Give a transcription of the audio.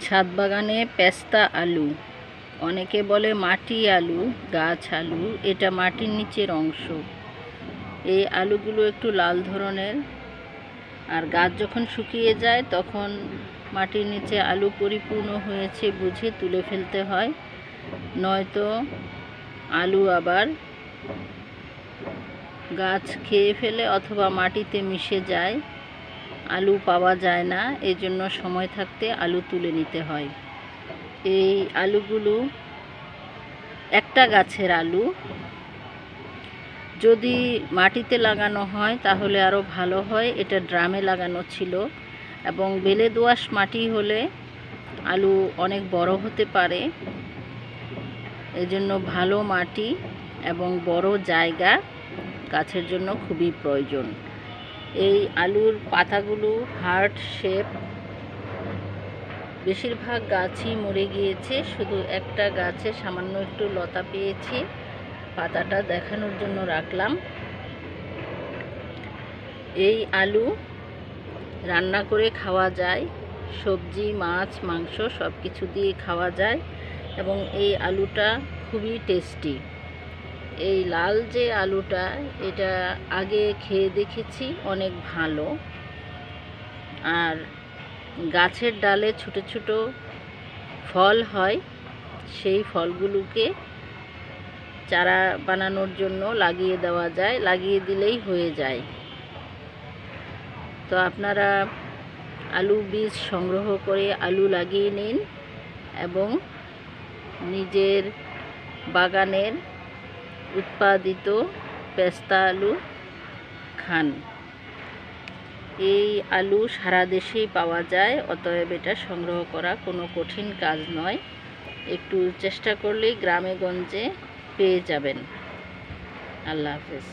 ছাদ বাগানে পেস্তা আলু, অনেকে বলে মাটি আলু, গাছ আলু। এটা মাটির নিচের অংশ। এই আলুগুলো একটু লাল ধরনের, আর গাছ যখন শুকিয়ে যায় তখন মাটির নিচে আলু পরিপূর্ণ হয়েছে বুঝে তুলে ফেলতে হয়, নয়তো আলু আবার গাছ খেয়ে ফেলে অথবা মাটিতে মিশে যায়, আলু পাওয়া যায় না। এই জন্য সময় থাকতে আলু তুলে নিতে হয়। এই আলুগুলো একটা গাছের আলু, যদি মাটিতে লাগানো হয় তাহলে আরও ভালো হয়। এটা ড্রামে লাগানো ছিল, এবং বেলে দোআঁশ মাটি হলে আলু অনেক বড় হতে পারে। এজন্য ভালো মাটি এবং বড় জায়গা গাছের জন্য খুবই প্রয়োজন। এই আলুর পাতাগুলো হার্ট শেপ, বেশিরভাগ গাছই মরে গিয়েছে, শুধু একটা গাছে সামান্য একটু লতা পেয়েছি, পাতাটা দেখানোর জন্য রাখলাম। এই আলু রান্না করে খাওয়া যায়, সবজি, মাছ, মাংস সব কিছু দিয়ে খাওয়া যায়, এবং এই আলুটা খুবই টেস্টি। এই লাল যে আলুটা, এটা আগে খেয়ে দেখেছি, অনেক ভালো। আর গাছের ডালে ছোট ছোট ফল হয়, সেই ফলগুলোকে চারা বানানোর জন্য লাগিয়ে দেওয়া যায়, লাগিয়ে দিলেই হয়ে যায়। তো আপনারা আলু বীজ সংগ্রহ করে আলু লাগিয়ে নিন এবং নিজের বাগানের উৎপাদিত পেস্তা আলু খান। এই আলু সারা দেশেই পাওয়া যায়, অতএব এটা সংগ্রহ করা কোনো কঠিন কাজ নয়। একটু চেষ্টা করলেই গ্রামে গঞ্জে পেয়ে যাবেন। আল্লাহ হাফেজ।